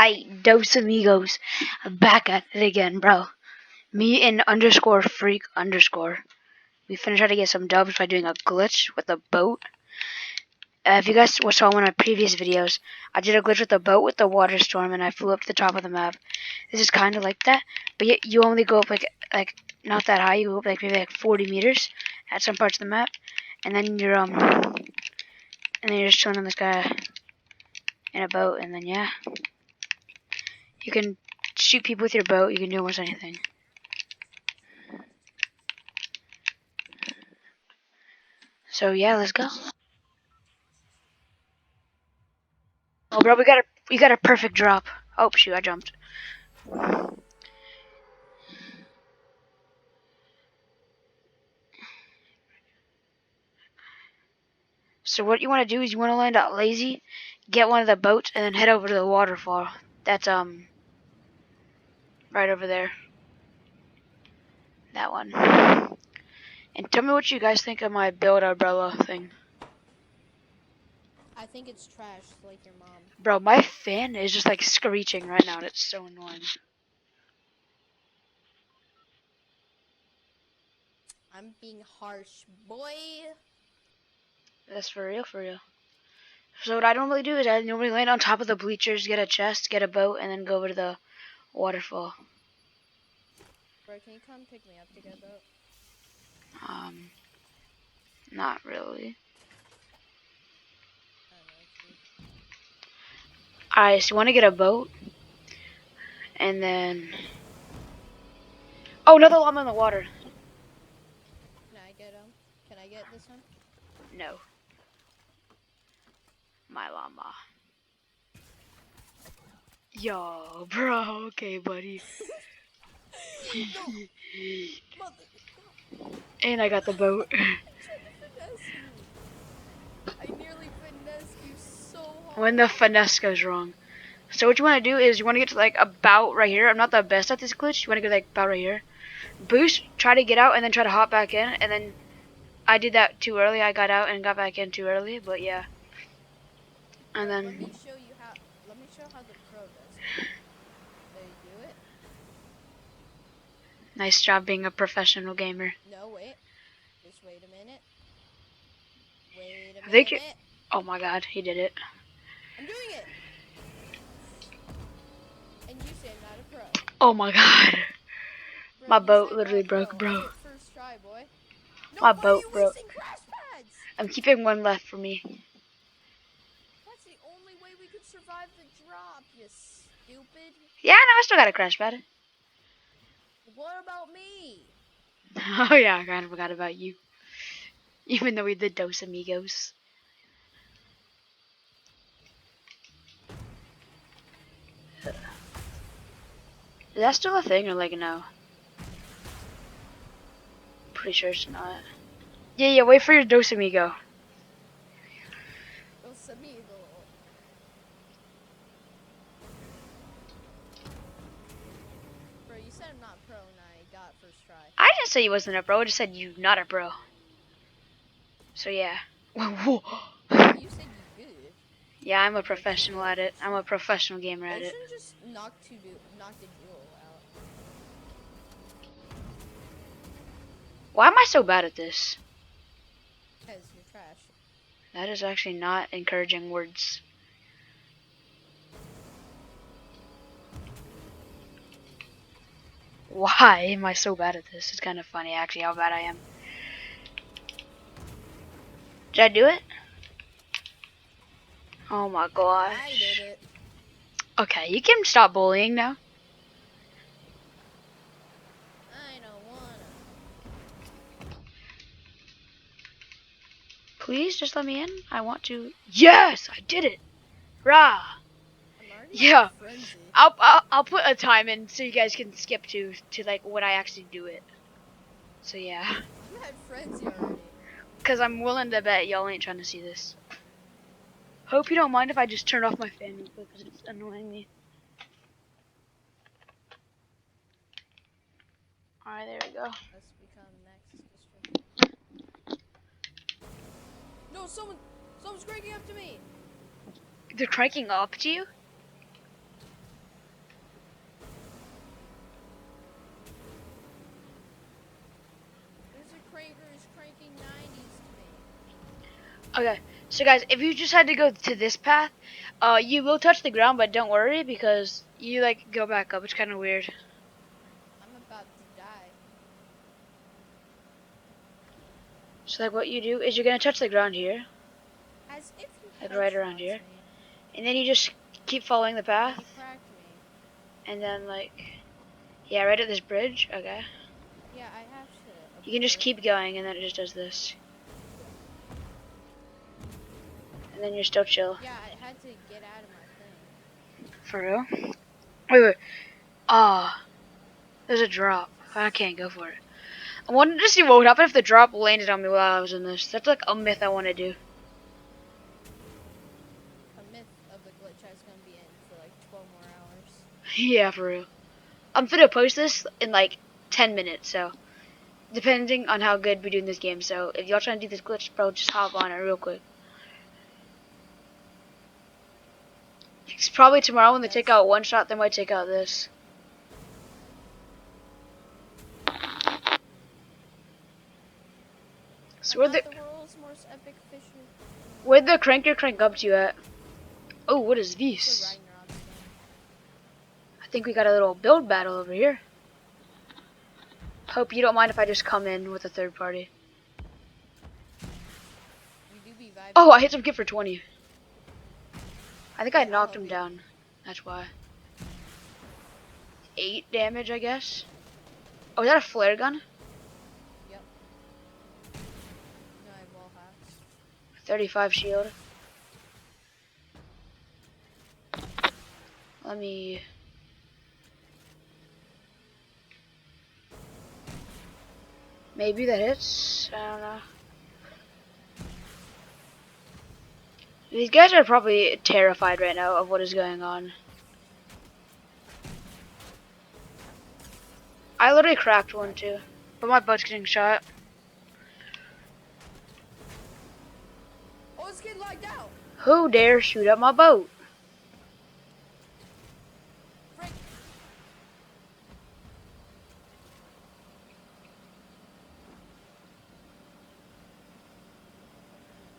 Alright, Dos Amigos, back at it again, bro. Me and underscore freak underscore. We finished trying to get some dubs by doing a glitch with a boat. If you guys saw one of my previous videos, I did a glitch with a boat with the water storm, and I flew up to the top of the map. This is kind of like that, but yet you only go up like not that high. You go up like maybe like 40 meters at some parts of the map, and then you're just chilling in the sky in a boat, and then yeah. You can shoot people with your boat. You can do almost anything. So yeah, let's go. Oh, bro, we got a perfect drop. Oh shoot, I jumped. So what you want to do is you want to land out lazy, get one of the boats, and then head over to the waterfall. That's right over there. That one. And tell me what you guys think of my build umbrella thing. I think it's trash, like your mom. Bro, my fan is just like screeching right now, and it's so annoying. I'm being harsh, boy. That's for real, for real. So what I normally do is I normally land on top of the bleachers, get a chest, get a boat, and then go over to the waterfall. Bro, can you come pick me up to get a boat? Not really. I don't know, dude. Alright, so you want to get a boat, and then... Oh, another llama in the water. Can I get him? Can I get this one? No. My llama. Yo, bro, okay, buddy. And I got the boat. I tried to finesse you. I nearly finessed you so hard. When the finesse goes wrong. So what you want to do is you want to get to like about right here. I'm not the best at this glitch. You want to go like about right here. Boost, try to get out, and then try to hop back in. And then I did that too early. I got out and got back in too early, but yeah. And then... Let me show you how. Let me show how the pro does it. There you do it. Nice job being a professional gamer. No, wait. Just wait a minute. Wait a I think minute. Oh my god, he did it. I'm doing it. And you say I'm not a pro. Oh my god. Bro, My you boat say literally not pro. broke, bro. I did first try, boy. No, My why boat are you broke. wasting crash pads? I'm keeping one left for me. That's the only way we could survive the drop, you stupid. Yeah, no, I still got a crash pad. What about me? Oh yeah, I kind of forgot about you. Even though we did Dos Amigos. Is that still a thing or like no? Pretty sure it's not. Yeah, wait for your Dos Amigo. Dos Amigos. Bro, you said I'm not pro and I got first try. I didn't say you wasn't a pro, I just said you not a pro. So yeah. You said you good. Yeah, I'm a professional at it. I'm a professional gamer at it. Ocean just knocked the duel out. Why am I so bad at this? Because you're trash. That is actually not encouraging words. Why am I so bad at this? It's kind of funny actually how bad I am. Did I do it? Oh my gosh. I did it. Okay, you can stop bullying now. I don't wanna. Please just let me in. I want to. Yes, I did it. Rah. I'm already Yeah. in frenzy. I'll put a time in so you guys can skip to like when I actually do it. So yeah. I'm at frenzy already. Cause I'm willing to bet y'all ain't trying to see this. Hope you don't mind if I just turn off my fan real quick because it's annoying me. Alright, there we go. Let's become next district. No, someone's cranking up to me. They're cranking up to you? Okay, so guys, if you just had to go to this path, you will touch the ground, but don't worry because you like go back up. It's kind of weird. I'm about to die. So like, what you do is you're gonna touch the ground here, As if you like touch right around rocks, here, man. and then you just keep following the And path, you cracked me. and then like, yeah, right at this bridge. Okay, Yeah, I have to you can just abort. keep going, and then it just does this, and then you're still chill. Yeah, I had to get out of my thing. For real? Wait. Ah, there's a drop. I can't go for it. I wanted to see what would happen if the drop landed on me while I was in this. That's like a myth I want to do. A myth of the glitch I was gonna be in for like 12 more hours. Yeah, for real. I'm finna post this in like 10 minutes, so depending on how good we do in this game. So if y'all trying to do this glitch, bro, just hop on it real quick. It's probably tomorrow when they take out one shot, they might take out this. So I'm not the world's most epic fisher. where'd the cranker crank up to you at? Oh, what is It's a this? Ragnarok skin. I think we got a little build battle over here. Hope you don't mind if I just come in with a third party. You do be vibing. Oh, I hit some kid for 20. I think I Hey, I'll knocked help him you. down. That's why. 8 damage, I guess. Oh, is that a flare gun? Yep. No, I have wall hacks. 35 shield. Let me... Maybe that hits? I don't know. These guys are probably terrified right now of what is going on. I literally cracked one too. But my boat's getting shot. Oh, this kid lagged out. Who dare shoot up my boat? Frick.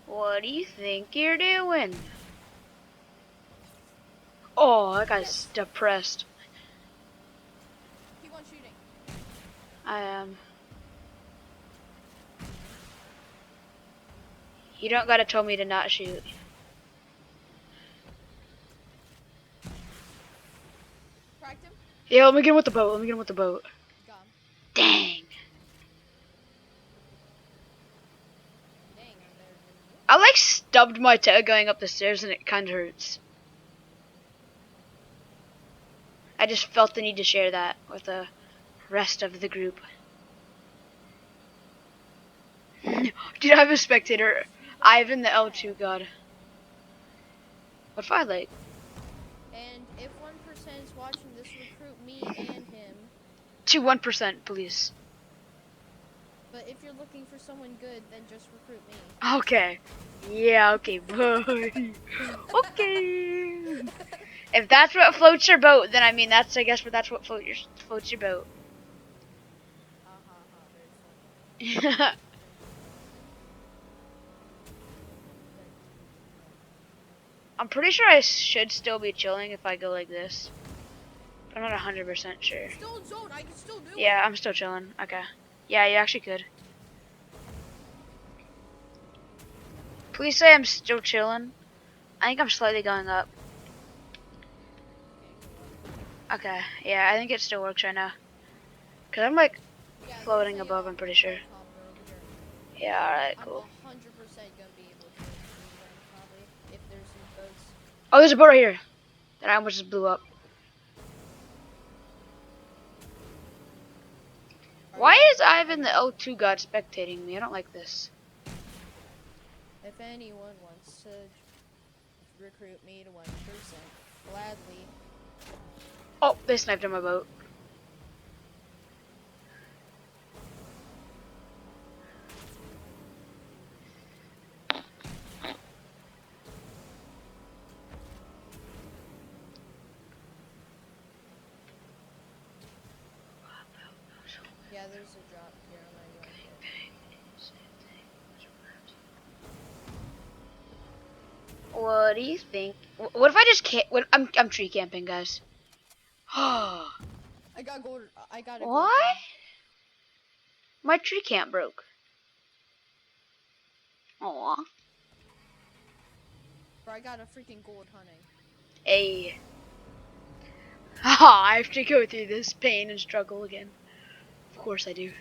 What do you think you're doing? Oh, that guy's depressed. Keep on shooting. I am. You don't gotta tell me to not shoot. Cracked him. Yeah, let me get him with the boat. Got him. Dang. Dang, I'm better than you. I like stubbed my toe going up the stairs and it kinda hurts. I just felt the need to share that with the rest of the group. Dude, I have a spectator. Ivan the L2 god. What if I like? And if 1% is watching this, recruit me and him. To 1%, please. But if you're looking for someone good, then just recruit me. Okay. Yeah, okay, buddy. Okay. If that's what floats your boat, then I mean that's that's what floats your boat. Ha ha ha, very funny. I'm pretty sure I should still be chilling if I go like this. But I'm not 100% sure. Still in zone, I can still do it. Yeah, I'm still chilling. Okay. Yeah, you actually could. Please say I'm still chilling. I think I'm slightly going up. Okay, yeah, I think it still works right now. Cause I'm like Yeah, floating there's a, above, I'm pretty sure. helicopter over here. Yeah, alright, cool. I'm 100% gonna be able to win, probably, if there's some boats. Oh, there's a boat right here that I almost just blew up. Why is Ivan the L2 god spectating me? I don't like this. If anyone wants to recruit me to 1%, gladly. Oh, they sniped on my boat. Yeah, there's a drop here on my way. What do you think? What if I just can't? I'm tree camping, guys. I got gold. I got a gold. What? Thing. My tree camp broke. Aw. Bro, I got a freaking gold hunting. Hey. Haha, I have to go through this pain and struggle again. Of course I do.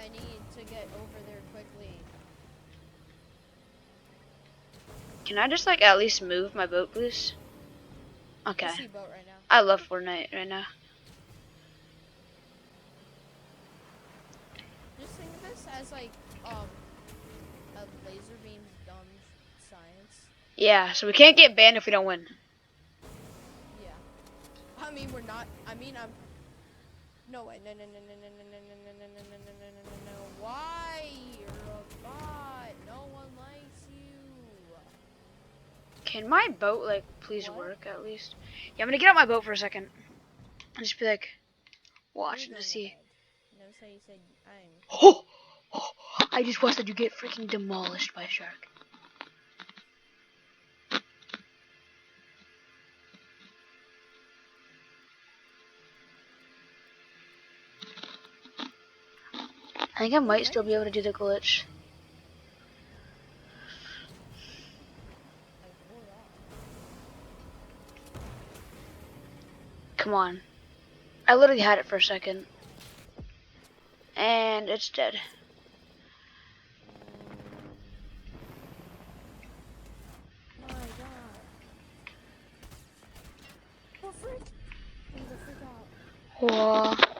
I need to get over there quickly. Can I just like at least move my boat, please? Okay. I see a boat right now. I love Fortnite right now. Just think of this as like a laser beam dumb science. Yeah, so we can't get banned if we don't win. Yeah. I mean we're not. I mean I'm. No way. No. Why? You're a bot. No one likes you. Can my boat like please What? work at least? Yeah, I'm gonna get out my boat for a second. And just be like watching You're to going see. ahead. Notice how you said I'm. Oh, oh, I just watched that you get freaking demolished by a shark. I think I might still be able to do the glitch. Come on. I literally had it for a second. And it's dead. My God. Oh frick! Leave the freak out. Whoa.